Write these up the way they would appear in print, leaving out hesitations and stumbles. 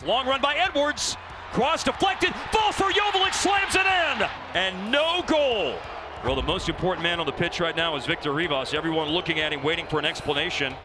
Long run by Edwards. Cross deflected. Ball for Joveljic. Slams it in. And no goal. Well, the most important man on the pitch right now is Victor Rivas. Everyone looking at him, waiting for an explanation.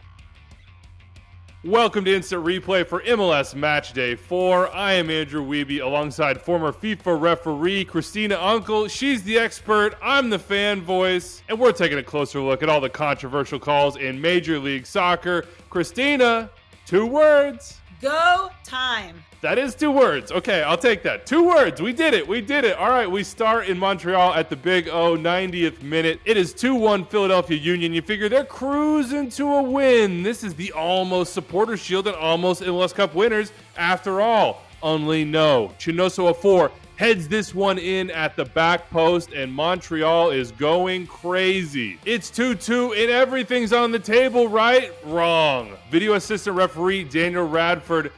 Welcome to Instant Replay for MLS Matchday 4. I am Andrew Wiebe alongside former FIFA referee Christina Unkel. She's the expert, I'm the fan voice, and we're taking a closer look at all the controversial calls in Major League Soccer. Christina, 2 words. Go time. That is 2 words. Okay, I'll take that. 2 words. We did it. All right, we start in Montreal at the Big O, 90th minute. It is 2-1 Philadelphia Union. You figure they're cruising to a win. This is the almost Supporter Shield and almost MLS Cup winners after all. Only no. Chinoso 4 heads this one in at the back post, and Montreal is going crazy. It's 2-2, and everything's on the table, right? Wrong. Video assistant referee Daniel Radford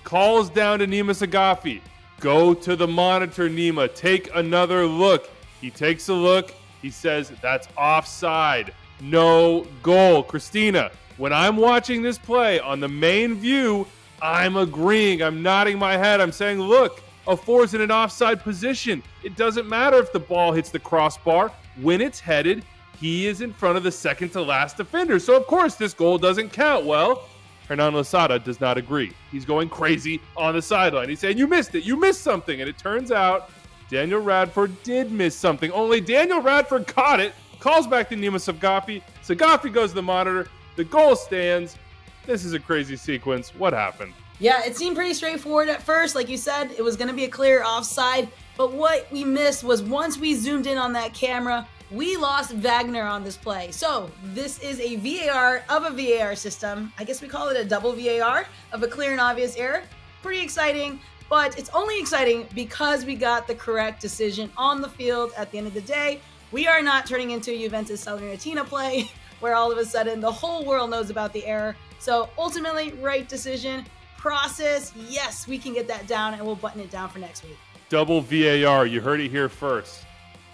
calls down to Nima Sagafi. Go to the monitor, Nima. Take another look. He takes a look. He says, that's offside. No goal. Christina, when I'm watching this play on the main view, I'm agreeing. I'm nodding my head. I'm saying, look, a 4's in an offside position. It doesn't matter if the ball hits the crossbar. When it's headed, he is in front of the second to last defender. So, of course, this goal doesn't count. Well, Hernan Losada does not agree. He's going crazy on the sideline. He's saying, you missed it. You missed something. And it turns out Daniel Radford did miss something. Only Daniel Radford caught it, calls back to Nima Sagafi. Sagafi goes to the monitor. The goal stands. This is a crazy sequence. What happened? Yeah, it seemed pretty straightforward at first. Like you said, it was going to be a clear offside. But what we missed was once we zoomed in on that camera, we lost Wagner on this play. So this is a VAR of a VAR system. I guess we call it a double VAR of a clear and obvious error. Pretty exciting, but it's only exciting because we got the correct decision on the field at the end of the day. We are not turning into a Juventus Salernitana play where all of a sudden the whole world knows about the error. So ultimately, right decision. Process, yes, we can get that down and we'll button it down for next week. Double VAR, you heard it here first.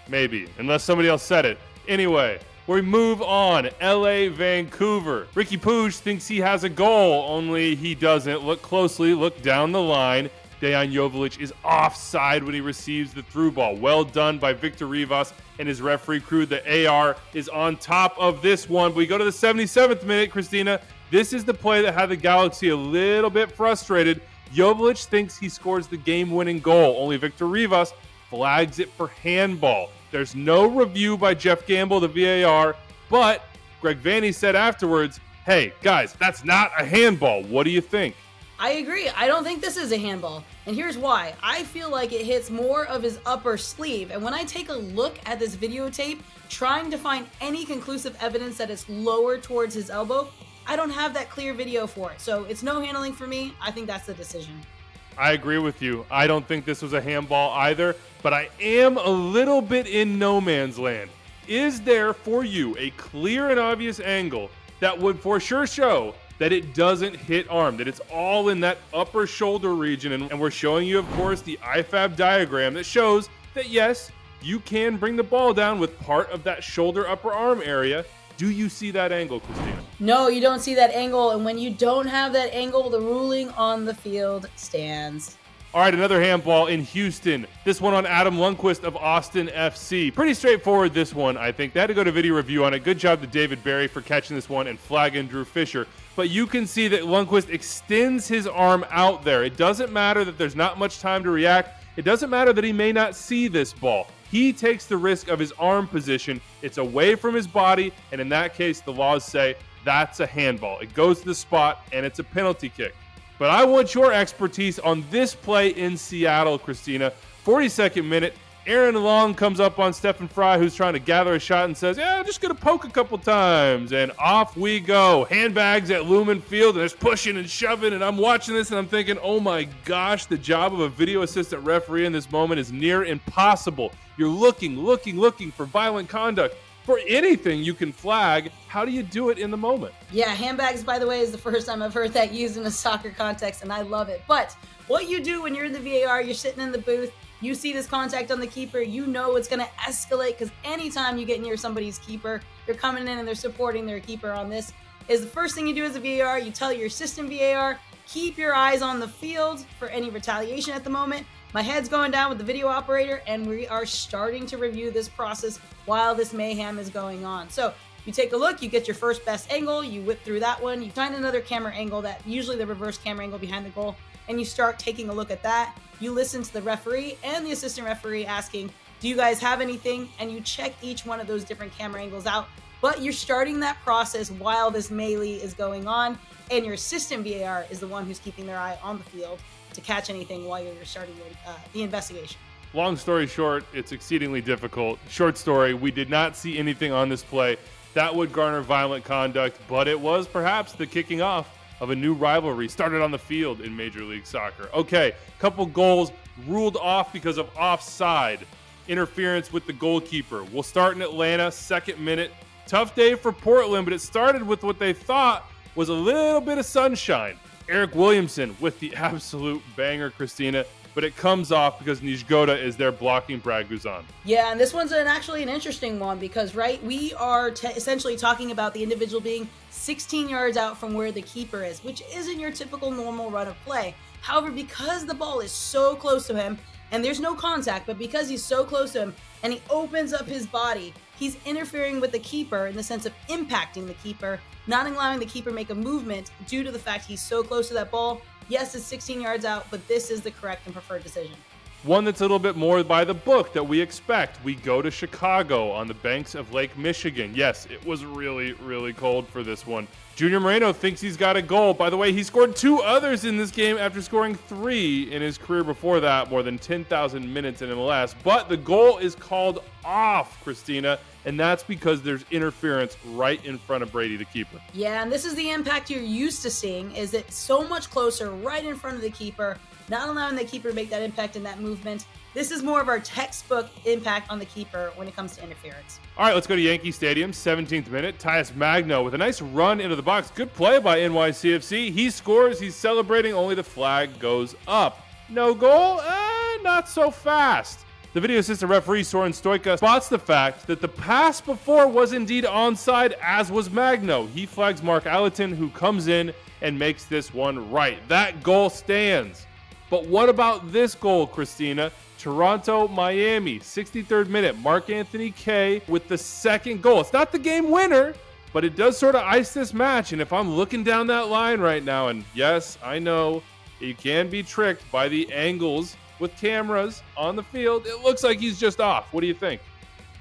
Maybe, unless somebody else said it. Anyway, we move on. LA, Vancouver. Ricky Puig thinks he has a goal, only he doesn't. Look closely, look down the line. Dejan Joveljic is offside when he receives the through ball. Well done by Victor Rivas and his referee crew. The AR is on top of this one. We go to the 77th minute, Christina. This is the play that had the Galaxy a little bit frustrated. Joveljic thinks he scores the game-winning goal. Only Victor Rivas flags it for handball. There's no review by Jeff Gamble, the VAR, but Greg Vanney said afterwards, hey, guys, that's not a handball. What do you think? I agree. I don't think this is a handball. And here's why. I feel like it hits more of his upper sleeve. And when I take a look at this videotape, trying to find any conclusive evidence that it's lower towards his elbow, I don't have that clear video for it. So it's no handling for me. I think that's the decision. I agree with you. I don't think this was a handball either, but I am a little bit in no man's land. Is there for you a clear and obvious angle that would for sure show that it doesn't hit arm, that it's all in that upper shoulder region? And we're showing you, of course, the IFAB diagram that shows that, yes, you can bring the ball down with part of that shoulder upper arm area. Do you see that angle, Christina? No, you don't see that angle. And when you don't have that angle, the ruling on the field stands. All right, another handball in Houston. This one on Adam Lundqvist of Austin FC. Pretty straightforward, this one, I think. They had to go to video review on it. Good job to David Barry for catching this one and flagging Drew Fisher. But you can see that Lundqvist extends his arm out there. It doesn't matter that there's not much time to react. It doesn't matter that he may not see this ball. He takes the risk of his arm position. It's away from his body, and in that case, the laws say that's a handball. It goes to the spot, and it's a penalty kick. But I want your expertise on this play in Seattle, Christina. 42nd minute, Aaron Long comes up on Stephen Fry, who's trying to gather a shot, and says, yeah, I'm just going to poke a couple times. And off we go. Handbags at Lumen Field, and there's pushing and shoving. And I'm watching this, and I'm thinking, oh my gosh, the job of a video assistant referee in this moment is near impossible. You're looking for violent conduct. For anything you can flag, how do you do it in the moment? Yeah, handbags, by the way, is the first time I've heard that used in a soccer context, and I love it. But what you do when you're in the VAR, you're sitting in the booth, you see this contact on the keeper, you know it's going to escalate, because anytime you get near somebody's keeper, they're coming in and they're supporting their keeper on this, is the first thing you do as a VAR, you tell your assistant VAR, Keep your eyes on the field for any retaliation at the moment. My head's going down with the video operator, and we are starting to review this process while this mayhem is going on. So you take a look, you get your first best angle, you whip through that one, you find another camera angle, that usually the reverse camera angle behind the goal, and you start taking a look at that. You listen to the referee and the assistant referee asking, do you guys have anything? And you check each one of those different camera angles out. But you're starting that process while this melee is going on, and your assistant VAR is the one who's keeping their eye on the field to catch anything while you're starting the investigation. Long story short, it's exceedingly difficult. Short story, we did not see anything on this play that would garner violent conduct, but it was perhaps the kicking off of a new rivalry started on the field in Major League Soccer. Okay, couple goals ruled off because of offside. Interference with the goalkeeper. We'll start in Atlanta, 2nd minute. Tough day for Portland, but it started with what they thought was a little bit of sunshine. Eric Williamson with the absolute banger, Christina, but it comes off because Nishgoda is there blocking Brad Guzan. Yeah, and this one's actually an interesting one because, right, we are essentially talking about the individual being 16 yards out from where the keeper is, which isn't your typical normal run of play. However, because the ball is so close to him, and there's no contact, but because he's so close to him and he opens up his body, he's interfering with the keeper in the sense of impacting the keeper, not allowing the keeper make a movement due to the fact he's so close to that ball. Yes, it's 16 yards out, but this is the correct and preferred decision. One that's a little bit more by the book that we expect. We go to Chicago on the banks of Lake Michigan. Yes, it was really, really cold for this one. Junior Moreno thinks he's got a goal. By the way, he scored 2 others in this game after scoring 3 in his career before that, more than 10,000 minutes in MLS. But the goal is called off, Christina, and that's because there's interference right in front of Brady, the keeper. Yeah, and this is the impact you're used to seeing, is it so much closer right in front of the keeper, not allowing the keeper to make that impact in that movement. This is more of our textbook impact on the keeper when it comes to interference. All right, let's go to Yankee Stadium, 17th minute. Tyus Magno with a nice run into the box. Good play by NYCFC. He scores, he's celebrating, only the flag goes up. No goal? Not so fast. The video assistant referee, Soren Stoica, spots the fact that the pass before was indeed onside, as was Magno. He flags Mark Allerton, who comes in and makes this one right. That goal stands. But what about this goal, Christina? Toronto, Miami, 63rd minute. Mark Anthony Kaye with the second goal. It's not the game winner, but it does sort of ice this match. And if I'm looking down that line right now, and yes, I know you can be tricked by the angles with cameras on the field, it looks like he's just off. What do you think?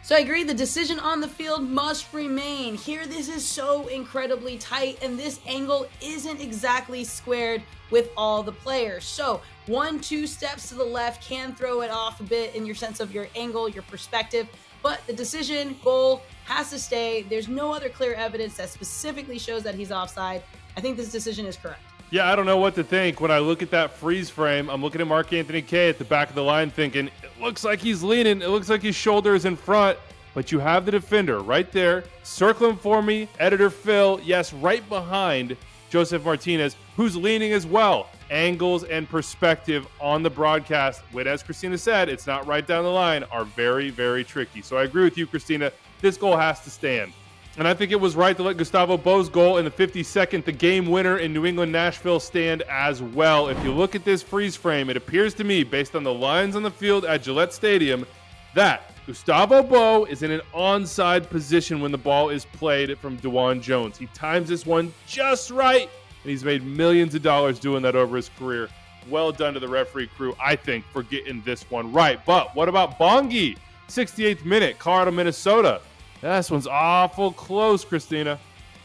So I agree, the decision on the field must remain. Here, this is so incredibly tight, and this angle isn't exactly squared with all the players. So 1-2 steps to the left can throw it off a bit in your sense of your angle, your perspective, but the decision, goal, has to stay. There's no other clear evidence that specifically shows that he's offside. I think this decision is correct. Yeah, I don't know what to think. When I look at that freeze frame, I'm looking at Mark Anthony Kaye at the back of the line thinking, it looks like he's leaning. It looks like his shoulder is in front. But you have the defender right there. Circle him for me, editor Phil. Yes, right behind Joseph Martinez, who's leaning as well. Angles and perspective on the broadcast, but as Christina said, it's not right down the line, are very, very tricky. So I agree with you, Christina. This goal has to stand. And I think it was right to let Gustavo Bo's goal in the 52nd, the game winner in New England, Nashville, stand as well. If you look at this freeze frame, it appears to me, based on the lines on the field at Gillette Stadium, that Gustavo Bo is in an onside position when the ball is played from DeJuan Jones. He times this one just right, and he's made millions of dollars doing that over his career. Well done to the referee crew, I think, for getting this one right. But what about Bongi? 68th minute, Colorado, Minnesota. This one's awful close, Christina.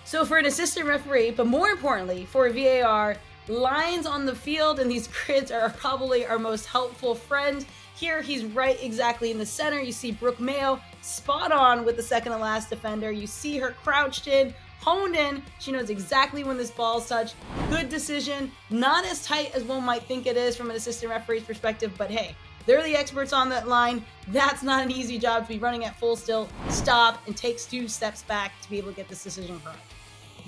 So for an assistant referee, but more importantly, for VAR, lines on the field and these grids are probably our most helpful friend. Here, he's right exactly in the center. You see Brooke Mayo spot on with the second to last defender. You see her crouched in, honed in. She knows exactly when this ball's touched. Good decision. Not as tight as one might think it is from an assistant referee's perspective, but hey, they're the experts on that line. That's not an easy job to be running at full still, stop, and takes 2 steps back to be able to get this decision correct.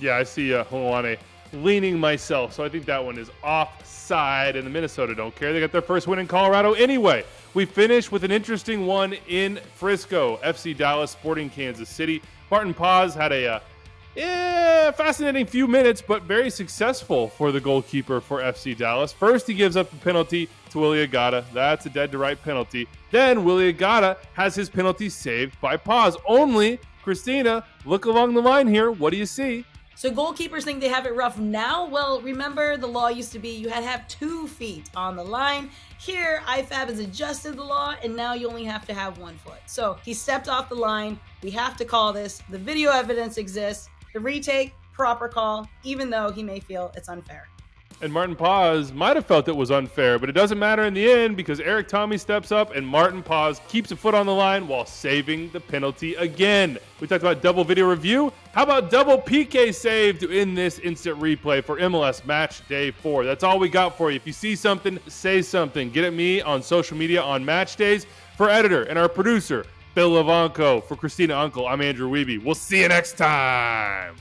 Yeah, I see Holwane leaning myself, so I think that one is offside, and the Minnesota don't care. They got their first win in Colorado anyway. We finish with an interesting one in Frisco. FC Dallas Sporting Kansas City. Martin Paz had a Yeah, fascinating few minutes, but very successful for the goalkeeper for FC Dallas. First, he gives up the penalty to Willie Agata. That's a dead-to-right penalty. Then Willie Agata has his penalty saved by Paz. Only, Christina, look along the line here. What do you see? So goalkeepers think they have it rough now? Well, remember the law used to be you had to have 2 feet on the line. Here, IFAB has adjusted the law, and now you only have to have 1 foot. So he stepped off the line. We have to call this. The video evidence exists. The retake, proper call, even though he may feel it's unfair. And Martin Paz might have felt it was unfair, but it doesn't matter in the end because Eric Tommy steps up and Martin Paz keeps a foot on the line while saving the penalty again. We talked about double video review. How about double PK save to end this instant replay for MLS Match Day 4? That's all we got for you. If you see something, say something. Get at me on social media on Match Days. For editor and our producer, Bill Levanco, for Christina Unkel, I'm Andrew Wiebe. We'll see you next time.